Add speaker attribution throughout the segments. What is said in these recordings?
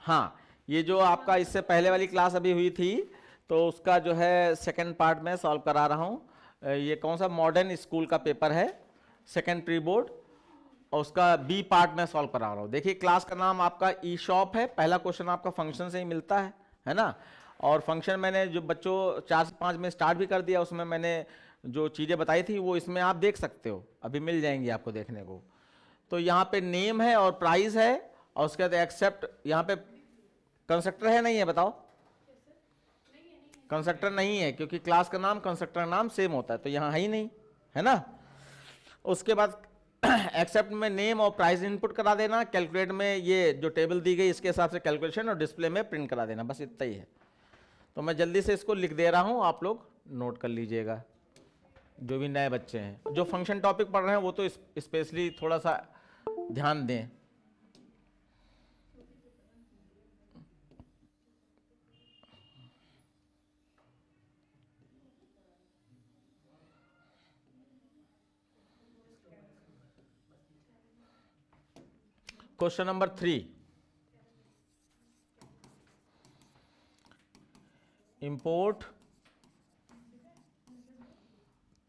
Speaker 1: हाँ, ये जो आपका इससे पहले वाली क्लास अभी हुई थी तो उसका जो है सेकंड पार्ट में सॉल्व करा रहा हूँ। ये कौन सा मॉडर्न स्कूल का पेपर है, सेकंड प्री बोर्ड, और उसका बी पार्ट में सॉल्व करा रहा हूँ। देखिए क्लास का नाम आपका ई शॉप है, पहला क्वेश्चन आपका फंक्शन से ही मिलता है ना। और फंक्शन मैंने जो बच्चों 4 से 5 में स्टार्ट भी कर दिया, उसमें मैंने जो चीज़ें बताई थी वो इसमें आप देख सकते हो, अभी मिल जाएंगी आपको देखने को। तो यहाँ पे नेम है और प्राइस है, और उसके बाद एक्सेप्ट, यहाँ पे कंस्ट्रक्टर है नहीं है बताओ? कंस्ट्रक्टर नहीं है क्योंकि क्लास का नाम कंस्ट्रक्टर नाम सेम होता है, तो यहाँ है ही नहीं, है ना। उसके बाद एक्सेप्ट में नेम और प्राइस इनपुट करा देना, कैलकुलेट में ये जो टेबल दी गई इसके हिसाब से कैलकुलेशन, और डिस्प्ले में प्रिंट करा देना, बस इतना ही है। तो मैं जल्दी से इसको लिख दे रहा हूँ, आप लोग नोट कर लीजिएगा, जो भी नए बच्चे हैं। जो फंक्शन टॉपिक पढ़ रहे हैं वो तो स्पेशली थोड़ा सा ध्यान दें। Question number 3, import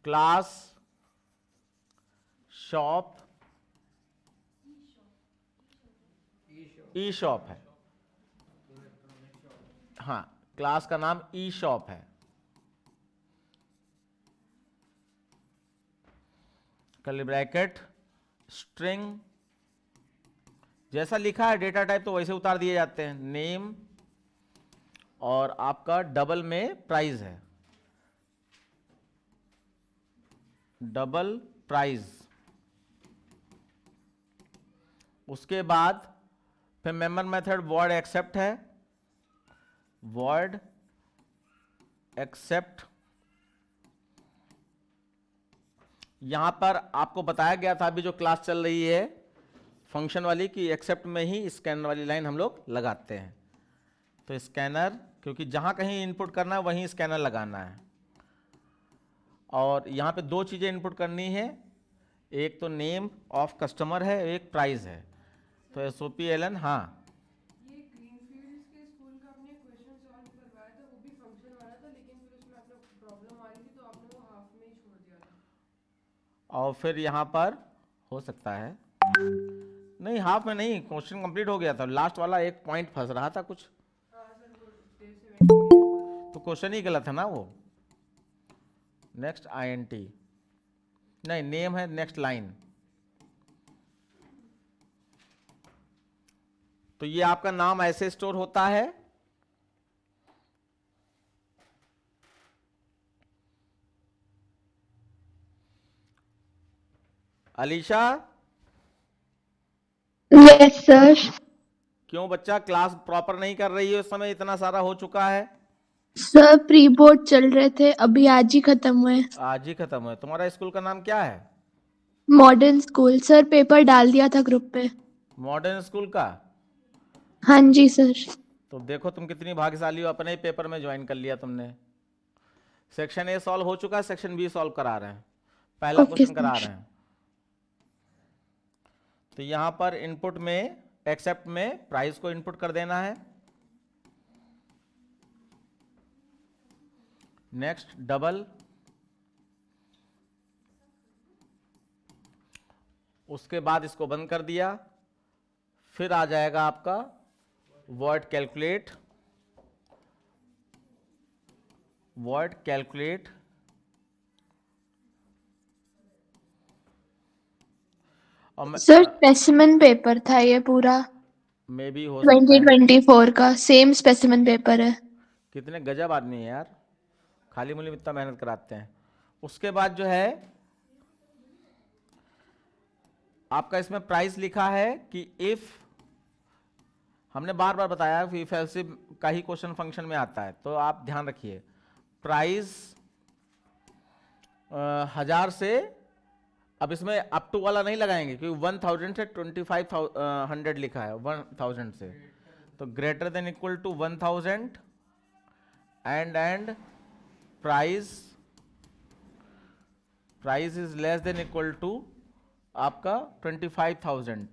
Speaker 1: class shop, E shop है, हाँ क्लास का नाम ई शॉप है, कर्ली ब्रैकेट स्ट्रिंग, जैसा लिखा है डेटा टाइप तो वैसे उतार दिए जाते हैं, नेम और आपका डबल में प्राइस है, डबल प्राइस। उसके बाद फिर मेंबर मेथड वर्ड एक्सेप्ट है, वर्ड एक्सेप्ट। यहां पर आपको बताया गया था अभी जो क्लास चल रही है फंक्शन वाली की, एक्सेप्ट में ही स्कैनर वाली लाइन हम लोग लगाते हैं। तो स्कैनर, क्योंकि जहां कहीं इनपुट करना है वहीं स्कैनर लगाना है। और यहां पे दो चीजें इनपुट करनी है, एक तो नेम ऑफ कस्टमर है, एक प्राइस है। तो SOPLN, हाँ
Speaker 2: ये ग्रीनफील्ड्स के स्कूल का आपने क्वेश्चन सॉल्व करवाया था, वो भी फंक्शन वाला था, लेकिन फिर उसमें आपने प्रॉब्लम आ रही थी तो आपने वो हाफ में ही छोड़ दिया था।
Speaker 1: और फिर यहाँ पर हो सकता है, नहीं हाफ में नहीं, क्वेश्चन कंप्लीट हो गया था, लास्ट वाला एक पॉइंट फंस रहा था कुछ,
Speaker 2: हाँ सर, वो देर से वेंटिलेटर
Speaker 1: तो क्वेश्चन ही गलत है ना वो। नेक्स्ट INT, नहीं नेम है नेक्स्ट लाइन। तो ये आपका नाम ऐसे स्टोर होता है, अलीशा।
Speaker 3: Yes sir.
Speaker 1: क्यों बच्चा क्लास प्रॉपर नहीं कर रही है, उस समय इतना सारा हो चुका है?
Speaker 3: सर प्री बोर्ड चल रहे थे, अभी आज ही खत्म हुए।
Speaker 1: आज ही खत्म है। तुम्हारा स्कूल का नाम क्या है?
Speaker 3: मॉडर्न स्कूल सर, पेपर डाल दिया था ग्रुप पे।
Speaker 1: मॉडर्न स्कूल का?
Speaker 3: हाँ जी सर।
Speaker 1: तो देखो तुम कितनी भाग्यशाली हो, अपने ही पेपर में ज्वाइन कर लिया तुमने। सेक्शन ए सॉल्व हो चुका है, सेक्शन बी सॉल्व करा रहे हैं, पहला
Speaker 3: ओके
Speaker 1: क्वेश्चन करा
Speaker 3: सर।
Speaker 1: रहे हैं। तो यहां पर इनपुट में एक्सेप्ट में प्राइस को इनपुट कर देना है, नेक्स्ट डबल, उसके बाद इसको बंद कर दिया। फिर आ जाएगा आपका वर्ड कैलकुलेट, वर्ड कैलकुलेट, और मैं
Speaker 3: सर स्पेसिमेन पेपर था ये पूरा,
Speaker 1: मे भी हो सकता है।
Speaker 3: 2024 का सेम स्पेसिमेन पेपर है।
Speaker 1: कितने गजब आदमी है यार, खाली मुली में इतना मेहनत कराते हैं। उसके बाद जो है आपका इसमें प्राइस लिखा है कि इफ, हमने बार बार बताया इफ एल्सिफ का ही क्वेश्चन फंक्शन में आता है, तो आप ध्यान रखिए। प्राइस 1000 से, अब इसमें अप टू वाला नहीं लगाएंगे क्योंकि 1000 से 2500 लिखा है, 1000 से, तो greater than equal to 1000 and price, price is less than equal to आपका 25,000।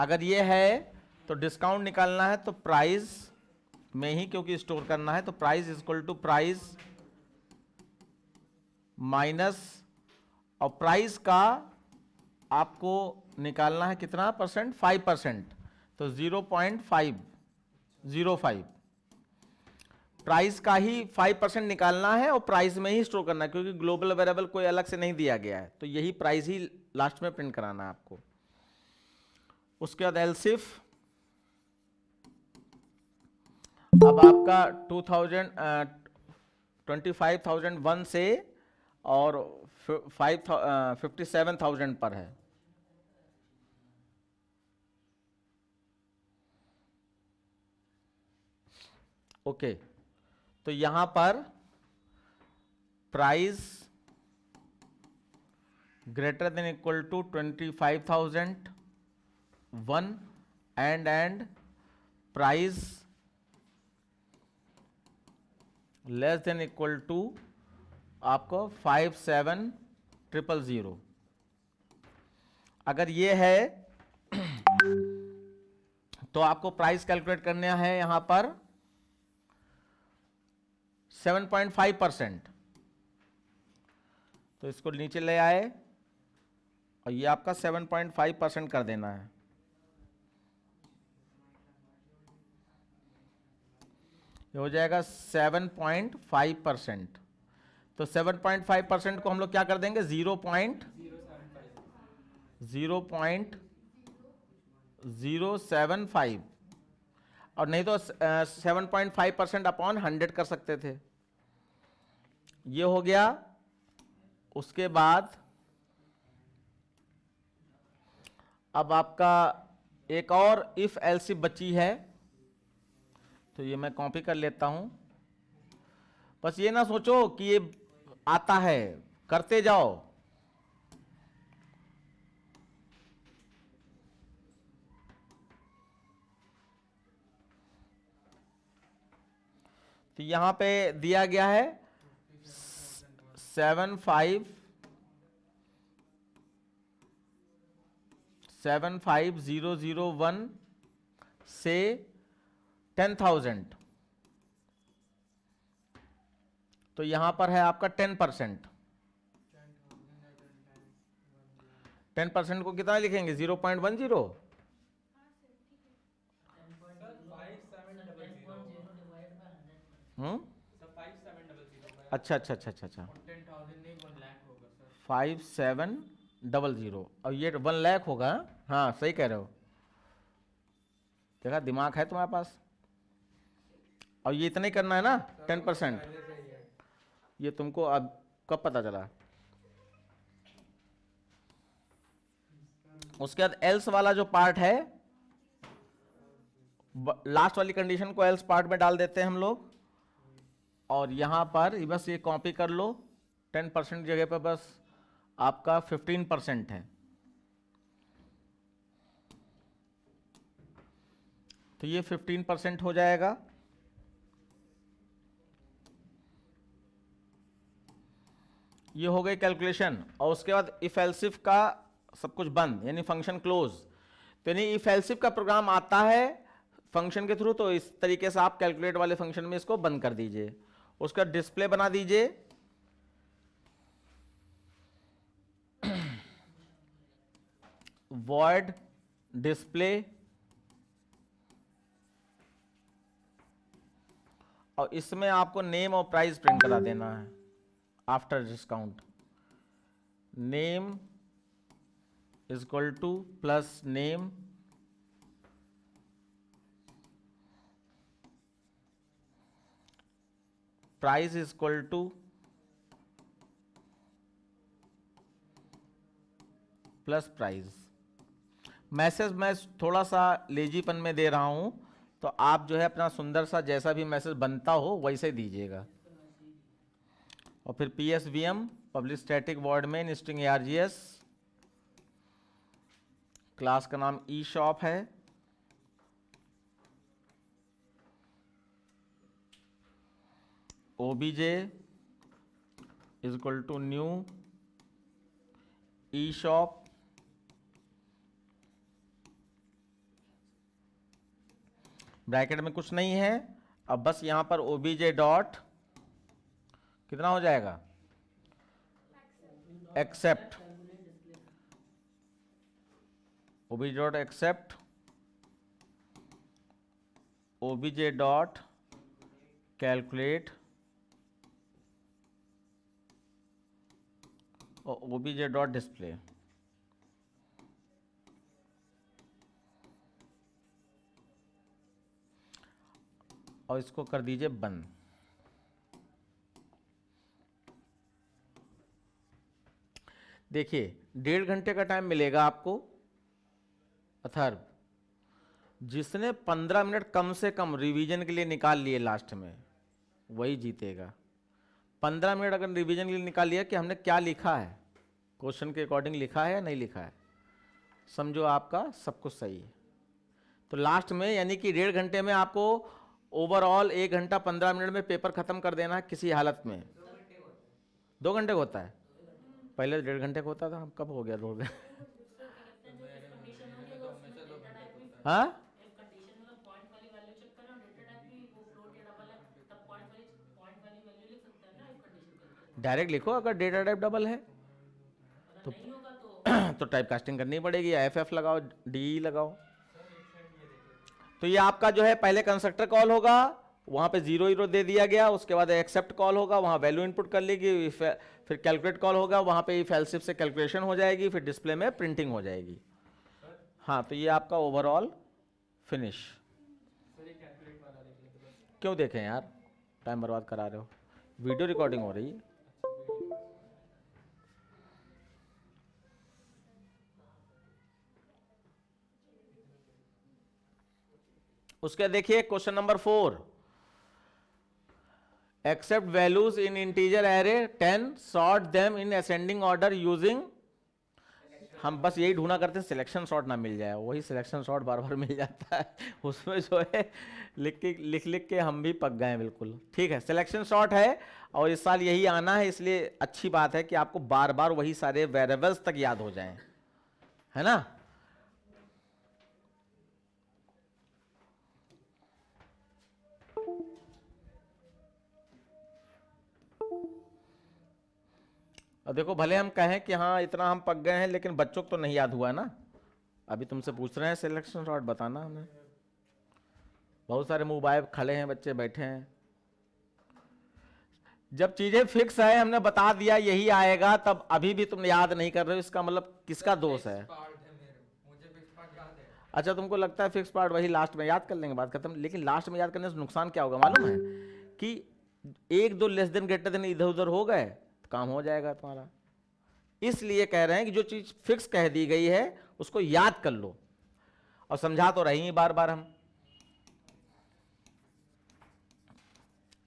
Speaker 1: अगर ये है तो डिस्काउंट निकालना है तो प्राइस में ही, क्योंकि स्टोर करना है, तो price is equal to price minus, और प्राइस का आपको निकालना है कितना परसेंट, 5%, तो 0.505, प्राइस का ही 5% निकालना है और प्राइस में ही स्टोर करना है, क्योंकि ग्लोबल वेरिएबल कोई अलग से नहीं दिया गया है, तो यही प्राइस ही लास्ट में प्रिंट कराना है आपको। उसके बाद एलसिफ, अब आपका 25,001 से और 57,000 पर है। ओके, तो यहां पर price greater than equal to 25,001 and price less than equal to आपको 57,000। अगर ये है तो आपको प्राइस कैलकुलेट करना है यहां पर 7.5%, तो इसको नीचे ले आए और ये आपका 7.5% कर देना है। ये हो जाएगा 7.5%, तो 7.5% को हम लोग क्या कर देंगे, 0.075, और नहीं तो 7.5% अपॉन 100 कर सकते थे। ये हो गया। उसके बाद अब आपका एक और इफ एल्स बची है, तो ये मैं कॉपी कर लेता हूं। बस ये ना सोचो कि ये आता है, करते जाओ। तो यहां पे दिया गया है 75001 से 10,000, तो यहां पर है आपका 10%। 10% को कितना लिखेंगे, 0.10। अच्छा अच्छा अच्छा अच्छा अच्छा, 5700, और ये 1 लाख होगा। हाँ सही कह रहे हो, देखा दिमाग है तुम्हारे पास। और ये इतना ही करना है ना 10%, ये तुमको अब कब पता चला। उसके बाद एल्स वाला जो पार्ट है, लास्ट वाली कंडीशन को एल्स पार्ट में डाल देते हैं हम लोग, और यहां पर बस ये कॉपी कर लो। 10% जगह पर बस आपका 15% है, तो ये 15% हो जाएगा। ये हो गई कैलकुलेशन। और उसके बाद इफ एल्सिफ का सब कुछ बंद, यानी फंक्शन क्लोज। तो यानी इफ एल्सिफ का प्रोग्राम आता है फंक्शन के थ्रू, तो इस तरीके से आप कैलकुलेट वाले फंक्शन में इसको बंद कर दीजिए। उसका डिस्प्ले बना दीजिए, वॉइड डिस्प्ले, और इसमें आपको नेम और प्राइस प्रिंट करा देना है after discount. Name is equal two plus name, price is equal two plus price. Message मैं थोड़ा सा लेजीपन में दे रहा हूं, तो आप जो है अपना सुंदर सा जैसा भी मैसेज बनता हो वैसे दीजिएगा। और फिर PSVM public static void main string ARGS, class का नाम ई शॉप है, OBJ is equal to new e shop, bracket में कुछ नहीं है। अब बस यहां पर ओबीजे डॉट कितना हो जाएगा, accept, OBJ dot accept OBJ dot calculate और ओबीजे डॉट डिस्प्ले। और इसको कर दीजिए बंद। देखिए 1.5 घंटे का टाइम मिलेगा आपको। अथर्व, जिसने 15 मिनट कम से कम रिवीजन के लिए निकाल लिए लास्ट में, वही जीतेगा। 15 मिनट अगर रिवीजन के लिए निकाल लिया कि हमने क्या लिखा है, क्वेश्चन के अकॉर्डिंग लिखा है या नहीं लिखा है, समझो आपका सब कुछ सही है। तो लास्ट में यानी कि 1.5 घंटे में आपको ओवरऑल 1 घंटा 15 मिनट में पेपर खत्म कर देना है किसी हालत में। 2 घंटे का होता है, पहले 1.5 घंटे का होता था, हम कब हो गया 2 घंटे? हाँ डायरेक्ट लिखो, अगर डेटा टाइप डबल है तो तो टाइप कास्टिंग करनी पड़ेगी, एफ लगाओ, डी लगाओ। तो ये आपका जो है पहले कंस्ट्रक्टर कॉल होगा, वहां पे 0 0 दे दिया गया, उसके बाद एक्सेप्ट कॉल होगा, वहां वैल्यू इनपुट कर लेगी, फिर कैलकुलेट कॉल होगा, वहां पे इफ एल्स इफ से कैलकुलेशन हो जाएगी, फिर डिस्प्ले में प्रिंटिंग हो जाएगी। हाँ तो ये आपका ओवरऑल फिनिश। क्यों देखें यार, टाइम बर्बाद करा रहे हो, वीडियो रिकॉर्डिंग हो रही है। उसके देखिए question number 4, accept values in integer array 10, sort them in ascending order using. हम बस यही ढूंढा करते हैं सिलेक्शन शॉर्ट ना मिल जाए, वही सिलेक्शन शॉर्ट बार बार मिल जाता है उसमें जो है लिख के हम भी पक गए हैं बिल्कुल। ठीक है, सिलेक्शन शॉर्ट है और इस साल यही आना है, इसलिए अच्छी बात है कि आपको बार बार वही सारे वेरिएबल्स तक याद हो जाएं, है ना। और देखो भले हम कहें कि हाँ इतना हम पक गए हैं, लेकिन बच्चों को तो नहीं याद हुआ ना। अभी तुमसे पूछ रहे हैं सिलेक्शन शॉर्ट, बताना हमें। बहुत सारे मोबाइल खड़े हैं, बच्चे बैठे हैं। जब चीजें फिक्स है, हमने बता दिया यही आएगा, तब अभी भी तुम याद नहीं कर रहे हो, इसका मतलब किसका दोष है? अच्छा तुमको लगता है फिक्स पार्ट वही लास्ट में याद कर लेंगे, बात खत्म। लेकिन लास्ट में याद करने से नुकसान क्या होगा मालूम है? कि 1 2 लेस देन ग्रेटर देन इधर उधर हो गए तो काम हो जाएगा तुम्हारा। इसलिए कह रहे हैं कि जो चीज फिक्स कह दी गई है उसको याद कर लो, और समझा तो रही बार बार हम।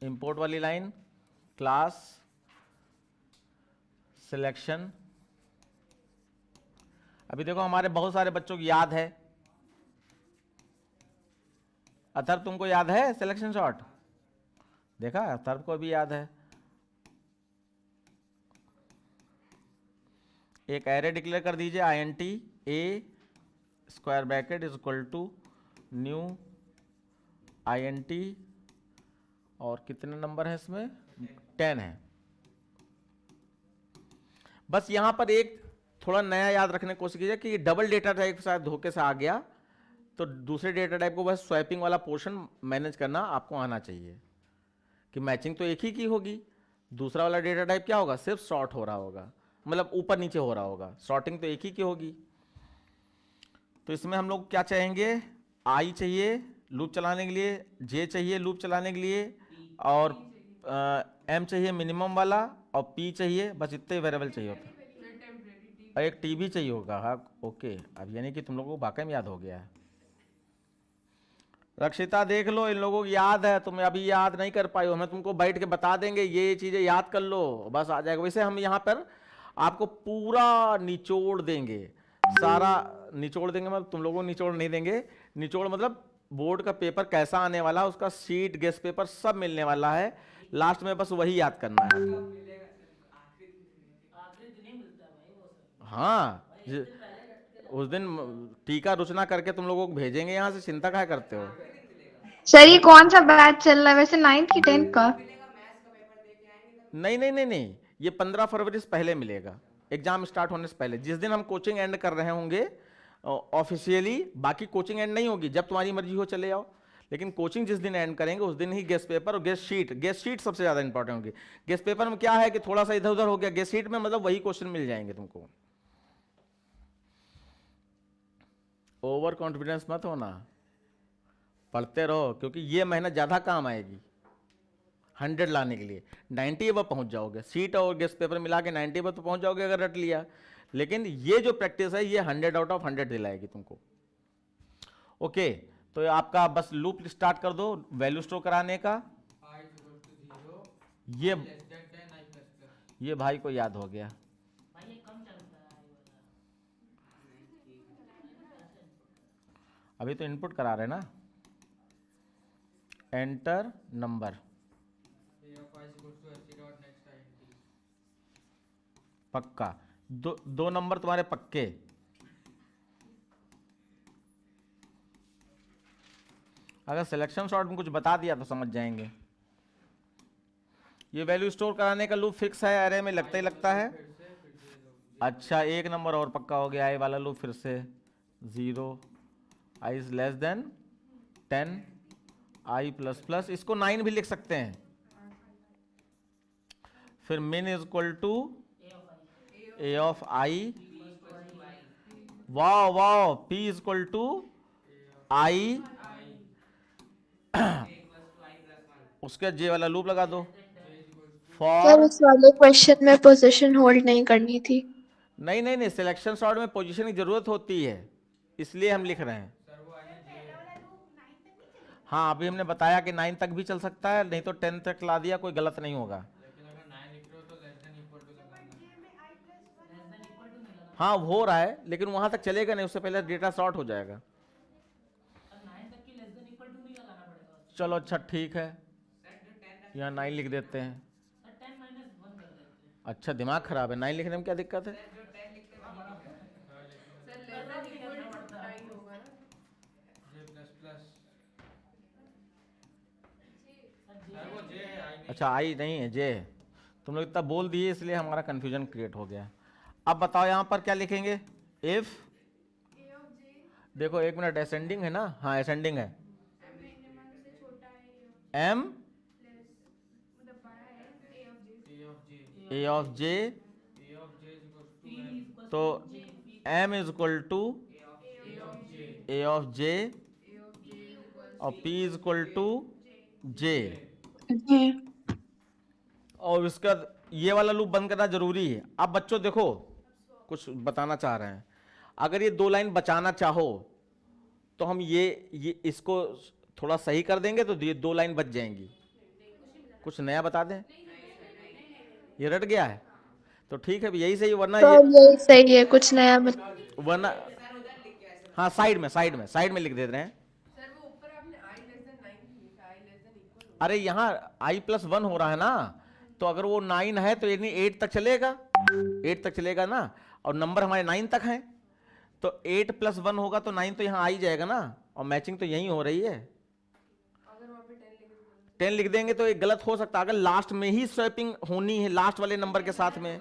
Speaker 1: इंपोर्ट वाली लाइन, क्लास सिलेक्शन। अभी देखो हमारे बहुत सारे बच्चों को याद है। अथर्व तुमको याद है सिलेक्शन शॉर्ट? देखा, अथर्व को भी याद है। एक एरे डिक्लेयर कर दीजिए, INT A square bracket is equal to new INT, और कितने नंबर है इसमें? 10 है। बस यहां पर एक थोड़ा नया याद रखने की कोशिश कीजिए कि डबल डेटा टाइप शायद धोखे से आ गया, तो दूसरे डेटा टाइप को बस स्वैपिंग वाला पोर्शन मैनेज करना आपको आना चाहिए, कि मैचिंग तो एक ही की होगी, दूसरा वाला डेटा टाइप क्या होगा, सिर्फ सॉर्ट हो रहा होगा, मतलब ऊपर नीचे हो रहा होगा, सॉर्टिंग तो एक ही की होगी। तो इसमें हम लोग क्या चाहेंगे, आई चाहिए लूप चलाने के लिए, जे चाहिए लूप चलाने के लिए, और एम चाहिए मिनिमम वाला, और पी चाहिए, बस इतने वेरिएबल चाहिए होता है, और एक टी भी चाहिए होगा। हाँ ओके, अब यानी कि तुम लोगों को वाकई में याद हो गया है। रक्षिता देख लो, इन लोगों को याद है, तुम अभी याद नहीं कर पाई हो, हमें तुमको बैठ के बता देंगे ये चीजें याद कर लो, बस आ जाएगा। वैसे हम यहाँ पर आपको पूरा निचोड़ देंगे, सारा निचोड़ देंगे, मतलब तुम लोगों को निचोड़ नहीं देंगे। निचोड़ मतलब बोर्ड का पेपर कैसा आने वाला है, उसका सीट गेस्ट पेपर सब मिलने वाला है, लास्ट में बस वही याद करना है। हाँ उस दिन टीका रुचना करके तुम लोगों को भेजेंगे यहाँ से, चिंता क्या करते हो।
Speaker 3: सर ये कौन सा बैच चल रहा है वैसे, 9th की 10th का?
Speaker 1: नहीं नहीं नहीं नहीं, ये 15 फरवरी से पहले मिलेगा, एग्जाम स्टार्ट होने से पहले, जिस दिन हम कोचिंग एंड कर रहे होंगे ऑफिशियली। बाकी कोचिंग एंड नहीं होगी, जब तुम्हारी मर्जी हो चले जाओ, लेकिन कोचिंग जिस दिन एंड करेंगे उस दिन ही गेस्ट पेपर और गेस्ट शीट सबसे ज्यादा इंपॉर्टेंट होगी। गेस्ट पेपर में क्या है कि थोड़ा सा इधर उधर हो गया, गेस्ट शीट में मतलब वही क्वेश्चन मिल जाएंगे तुमको। ओवर कॉन्फिडेंस मत होना, पढ़ते रहो, क्योंकि ये मेहनत ज़्यादा काम आएगी 100 लाने के लिए। 90 पर पहुंच जाओगे, सीट और गेस्ट पेपर मिला के 90 पर तो पहुंच जाओगे अगर रट लिया, लेकिन ये जो प्रैक्टिस है ये 100 आउट ऑफ 100 दिलाएगी तुमको। ओके, तो आपका बस लूप स्टार्ट कर दो वैल्यू स्टोर कराने का। ये भाई को याद हो गया। अभी तो इनपुट करा रहे ना, एंटर नंबर, पक्का दो नंबर तुम्हारे पक्के। अगर सिलेक्शन शॉर्ट में कुछ बता दिया तो समझ जाएंगे। ये वैल्यू स्टोर कराने का लूप फिक्स है, एरे में लगता ही लगता है। अच्छा, एक नंबर और पक्का हो गया, आई वाला लूप फिर से 0 I is less than 10 I plus plus, इसको 9 भी लिख सकते हैं। फिर min is equal to A of I, wow wow, p is equal to I, उसके जे वाला लूप लगा दो
Speaker 3: सर
Speaker 1: फॉर।
Speaker 3: उस वाले क्वेश्चन में पोजीशन होल्ड नहीं करनी थी।
Speaker 1: नहीं नहीं नहीं, सिलेक्शन सॉर्ट में पोजीशन की जरूरत होती है, इसलिए हम लिख रहे हैं। हाँ, अभी हमने बताया कि 9 तक भी चल सकता है, नहीं तो 10 तक ला दिया, कोई गलत नहीं होगा। हाँ हो रहा है, लेकिन वहां तक चलेगा नहीं, उससे पहले डेटा शॉर्ट हो जाएगा। चलो अच्छा ठीक है, यहाँ 9 लिख देते हैं। अच्छा दिमाग खराब है, 9 लिखने में क्या दिक्कत है?
Speaker 2: Sir less than equal to 9 होगा ना।
Speaker 1: अच्छा आई नहीं है, जे है। तुम लोग इतना बोल दिए इसलिए हमारा कंफ्यूजन क्रिएट हो गया। अब बताओ यहाँ पर क्या लिखेंगे? इफ, देखो एक मिनट, असेंडिंग है ना? हाँ असेंडिंग है। एम ए ऑफ जे, तो M is equal to A of J और P is equal to J. और इसका ये वाला लूप बंद करना जरूरी है। अब बच्चों देखो, कुछ बताना चाह रहे हैं। अगर ये 2 लाइन बचाना चाहो तो हम ये इसको थोड़ा सही कर देंगे तो ये 2 लाइन बच जाएंगी। कुछ नया बता दें? ये रट गया है तो ठीक है, यही सही, वरना ये
Speaker 3: यही सही है, कुछ नया मत।
Speaker 1: वरना हाँ साइड में लिख देते हैं।
Speaker 2: सर वो ऊपर आपने i लेस देन 9 क्यों लिखा? i less than equal.
Speaker 1: अरे यहाँ i प्लस 1 हो रहा है ना, तो अगर वो 9 है तो यानी 8 तक चलेगा, 8 तक चलेगा ना, और नंबर हमारे 9 तक हैं, तो 8 प्लस 1 होगा तो 9 तो यहाँ आ ही जाएगा ना, और मैचिंग तो यही हो रही है।
Speaker 2: अगर वहाँ पे 10
Speaker 1: लिख देंगे तो एक गलत हो सकता है, अगर लास्ट में ही स्वैपिंग होनी है, लास्ट वाले नंबर के साथ में,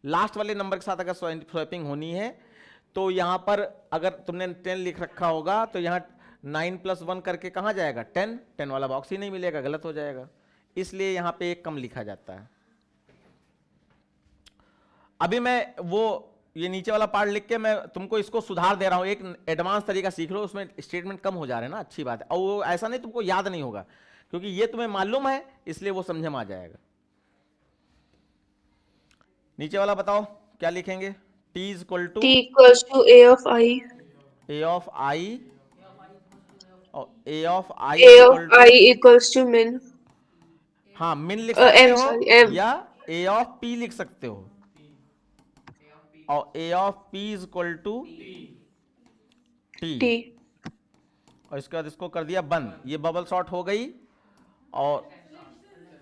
Speaker 1: लास्ट वाले नंबर के साथ अगर स्वैपिंग होनी है तो यहाँ पर अगर तुमने 10 लिख रखा होगा तो यहाँ 9 प्लस 1 करके कहाँ जाएगा? 10 वाला बॉक्स ही नहीं मिलेगा, गलत हो जाएगा, इसलिए यहाँ पे एक कम लिखा जाता है। अभी मैं वो ये नीचे वाला पार्ट लिख के मैं तुमको इसको सुधार दे रहा हूँ, एक एडवांस तरीका सीख लो, उसमें स्टेटमेंट कम हो जा रहे हैं ना, अच्छी बात है। और वो ऐसा नहीं तुमको याद नहीं होगा, क्योंकि ये तुम्हें मालूम है इसलिए वो समझ में आ जाएगा। नीचे वाला बताओ क्या लिखेंगे? t is equal to
Speaker 3: a of i,
Speaker 1: a of i, और a of i
Speaker 3: equals to min.
Speaker 1: हाँ मिन लिख सकते
Speaker 3: m,
Speaker 1: हो
Speaker 3: sorry, m.
Speaker 1: या a ऑफ p लिख सकते हो, और a of p is equal to t, और इसके बाद इसको कर दिया बंद, ये बबल शॉर्ट हो गई और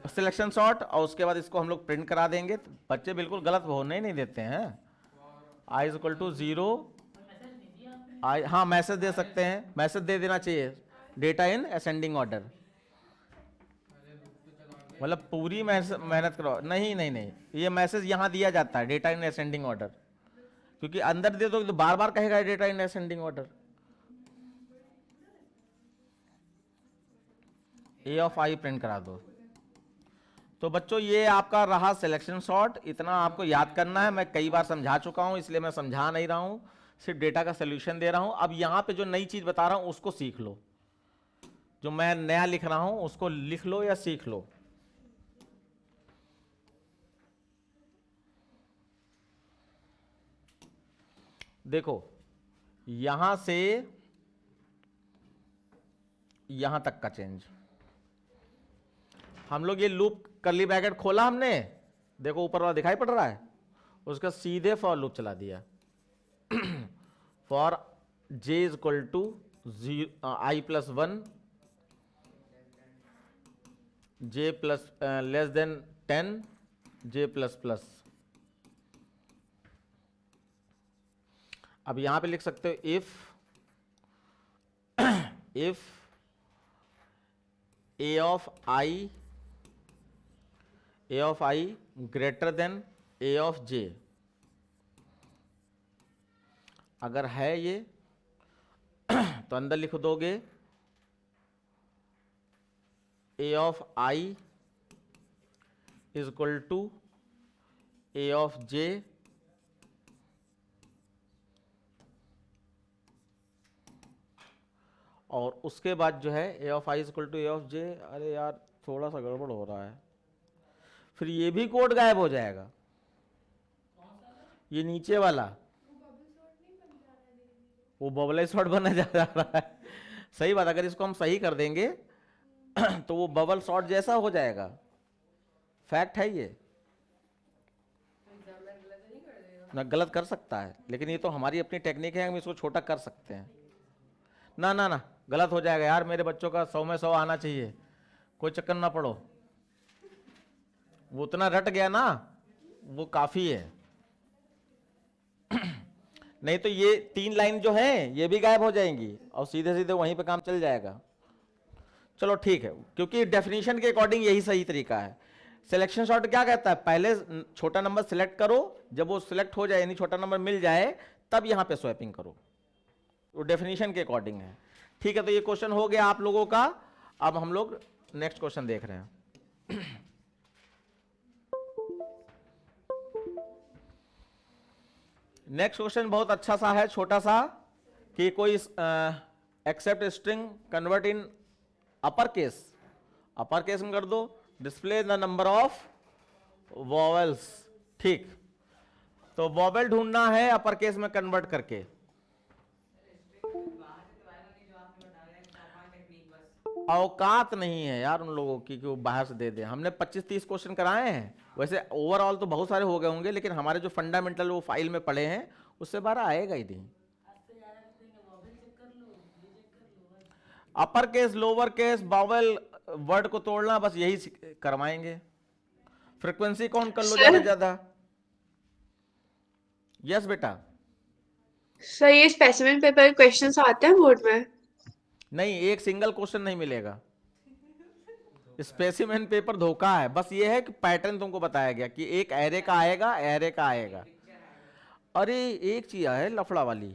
Speaker 1: सिलेक्शन शॉर्ट, और उसके बाद इसको हम लोग प्रिंट करा देंगे। बच्चे बिल्कुल गलत होने नहीं देते हैं। i इज इक्वल टू 0, आई, हाँ मैसेज दे सकते हैं, मैसेज दे देना चाहिए, डेटा इन असेंडिंग ऑर्डर, मतलब पूरी मेहनत करो। नहीं नहीं नहीं, ये मैसेज यहां दिया जाता है डेटा इन असेंडिंग ऑर्डर, क्योंकि अंदर दे दो तो बार बार कहेगा data in ascending order. A of I print करा दो। तो बच्चों ये आपका रहा सिलेक्शन सॉर्ट, इतना आपको याद करना है। मैं कई बार समझा चुका हूं, इसलिए मैं समझा नहीं रहा हूं, सिर्फ डेटा का सोल्यूशन दे रहा हूं। अब यहां पे जो नई चीज बता रहा हूं उसको सीख लो, जो मैं नया लिख रहा हूं उसको लिख लो या सीख लो। देखो यहां से यहां तक का चेंज, हम लोग ये लूप कर्ली ब्रैकेट खोला हमने, देखो ऊपर वाला दिखाई पड़ रहा है, उसका सीधे फॉर लूप चला दिया। For j is equal to I plus 1, j plus less than 10, j plus plus. अब यहां पे लिख सकते हो if a of I greater than a of j, अगर है ये तो अंदर लिख दोगे a of I is equal to a of j और उसके बाद जो है a of I is equal to a of j। अरे यार थोड़ा सा गड़बड़ हो रहा है, फिर ये भी कोड गायब हो जाएगा, ये नीचे वाला वो बबल शॉट बना जा रहा है। सही बात, अगर इसको हम सही कर देंगे तो वो बबल शॉट जैसा हो जाएगा, फैक्ट है ये। ना गलत कर सकता है, लेकिन ये तो हमारी अपनी टेक्निक है, हम इसको छोटा कर सकते हैं। ना ना ना गलत हो जाएगा यार, मेरे बच्चों का 100 में 100 आना चाहिए, कोई चक्कर ना पड़ो, वो उतना रट गया ना वो काफी है। नहीं तो ये 3 लाइन जो है ये भी गायब हो जाएंगी और सीधे सीधे वहीं पे काम चल जाएगा। चलो ठीक है, क्योंकि डेफिनेशन के अकॉर्डिंग यही सही तरीका है। सिलेक्शन शॉर्ट क्या कहता है, पहले छोटा नंबर सिलेक्ट करो, जब वो सिलेक्ट हो जाए यानी छोटा नंबर मिल जाए तब यहां पे स्वैपिंग करो, वो डेफिनेशन के अकॉर्डिंग है। ठीक है, तो ये क्वेश्चन हो गया आप लोगों का। अब हम लोग नेक्स्ट क्वेश्चन देख रहे हैं। नेक्स्ट क्वेश्चन बहुत अच्छा सा है, छोटा सा, कि कोई accept string convert in upper case में कर दो, display the number of vowels. ठीक, तो वॉवेल ढूंढना है अपर केस में कन्वर्ट करके। औकात नहीं है यार उन लोगों की कि वो बाहर से दे दे। हमने 25-30 क्वेश्चन कराए हैं, वैसे ओवरऑल तो बहुत सारे हो गए होंगे, लेकिन हमारे जो फंडामेंटल वो फाइल में पड़े हैं उससे बाहर आएगा ही नहीं। Upper case, lower case, vowel word को तोड़ना, बस यही करवाएंगे। फ्रीक्वेंसी काउंट कर लो ज्यादा ज्यादा। यस बेटा।
Speaker 4: सर ये स्पेसिमेन पेपर क्वेश्चंस आते हैं बोर्ड में?
Speaker 1: नहीं, एक सिंगल क्वेश्चन नहीं मिलेगा। स्पेसिमेन पेपर धोखा है, बस ये है कि पैटर्न तुमको बताया गया कि एक एरे का आएगा। अरे एक चीज है लफड़ा वाली,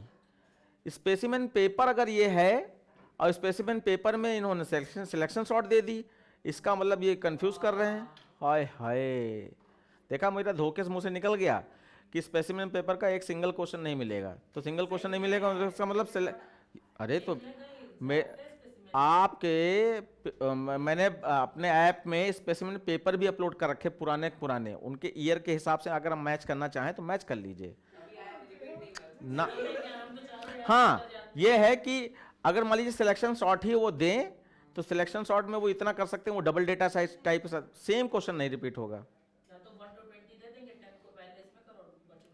Speaker 1: स्पेसिमेन पेपर अगर ये है और स्पेसिमेन पेपर में इन्होंने सिलेक्शन सॉर्ट दे दी, इसका मतलब ये कंफ्यूज कर रहे हैं। हाय हाय, देखा मेरा धोखे से मुंह से निकल गया कि स्पेसिमेन पेपर का एक सिंगल क्वेश्चन नहीं मिलेगा। तो सिंगल क्वेश्चन नहीं मिलेगा इसका मतलब अरे तो मैं मैंने अपने ऐप में स्पेसिमेन पेपर भी अपलोड कर रखे पुराने, उनके ईयर के हिसाब से अगर हम मैच करना चाहें तो मैच कर लीजिए ना। हाँ, ये है कि अगर मान लीजिए सिलेक्शन सॉर्ट ही वो दें तो सिलेक्शन सॉर्ट में वो इतना कर सकते हैं, वो डबल डेटा साइज टाइप के साथ सेम क्वेश्चन नहीं रिपीट होगा,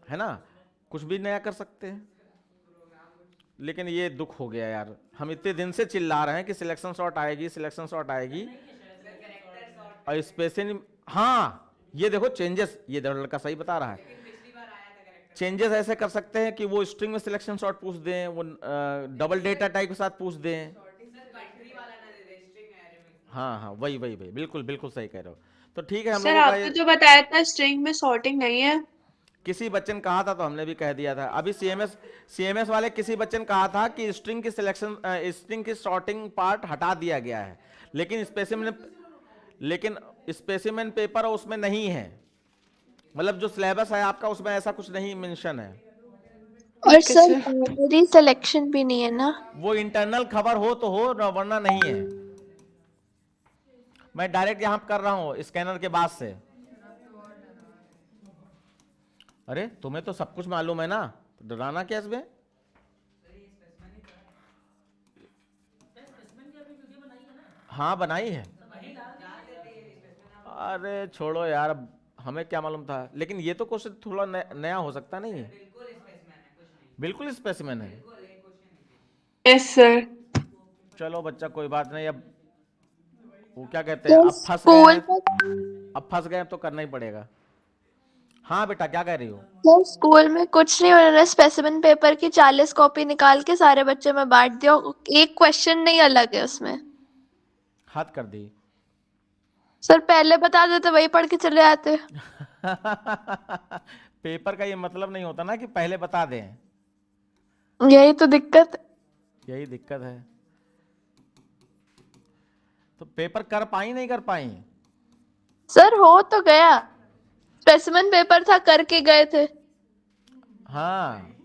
Speaker 1: है ना, कुछ भी नया कर सकते हैं। लेकिन ये दुख हो गया यार, हम इतने दिन से चिल्ला रहे हैं कि सिलेक्शन सॉर्ट आएगी और स्पेसिंग। हाँ ये देखो चेंजेस, ये लड़का सही बता रहा है, चेंजेस ऐसे कर सकते हैं कि वो स्ट्रिंग में सिलेक्शन सॉर्ट पूछ दें, वो डबल डेटा टाइप के साथ पूछ दें। हाँ हाँ, वही वही वही, बिल्कुल बिल्कुल सही कह रहे हो। तो ठीक है, हम
Speaker 4: सर
Speaker 1: लोगों का
Speaker 4: आपने
Speaker 1: ये
Speaker 4: तो बताया था स्ट्रिंग में सॉर्टिंग नहीं है।
Speaker 1: किसी बच्चे ने कहा था तो हमने भी कह दिया था। अभी सीएमएस वाले किसी बच्चे ने कहा था कि स्ट्रिंग की सिलेक्शन, स्ट्रिंग की सॉर्टिंग पार्ट हटा दिया गया है, लेकिन स्पेसिमेन पेपर उसमें नहीं है। मतलब जो सिलेबस है आपका उसमें ऐसा कुछ नहीं मेंशन है।
Speaker 3: और
Speaker 4: okay
Speaker 3: sir
Speaker 4: sir.
Speaker 3: Primary selection भी नहीं है ना?
Speaker 1: वो इंटरनल खबर हो तो हो, वरना नहीं है। मैं डायरेक्ट यहां कर रहा हूं स्कैनर के बाद से। अरे तुम्हें तो सब कुछ मालूम है ना, तो डराना क्या इसमें। हाँ बनाई है। अरे छोड़ो यार, अब हमें क्या मालूम था, लेकिन ये तो क्वेश्चन थोड़ा नया हो सकता नहीं है। बिल्कुल स्पेसिमेन है।
Speaker 4: Yes sir.
Speaker 1: चलो बच्चा कोई बात नहीं, अब वो क्या कहते हैं,
Speaker 3: तो
Speaker 1: अब फंस गए
Speaker 3: स्कूल
Speaker 1: हैं।
Speaker 3: में
Speaker 1: अब फंस गए हैं तो करना ही पड़ेगा। हाँ बेटा क्या कह रही हो।
Speaker 3: तो स्कूल में कुछ नहीं, उन्होंने स्पेसिमेन पेपर की 40 कॉपी निकाल के सारे बच्चों में बांट दिया। एक क्वेश्चन नहीं अलग है उसमें।
Speaker 1: हद कर दी।
Speaker 3: सर पहले बता देते, वही पढ़ के चले आते।
Speaker 1: पेपर का ये मतलब नहीं होता ना कि पहले बता दें।
Speaker 3: यही तो दिक्कत।
Speaker 1: यही दिक्कत है। तो पेपर कर पाई नहीं कर पाई।
Speaker 3: सर हो तो गया, स्पेसिमेन पेपर था, करके गए थे।
Speaker 1: हाँ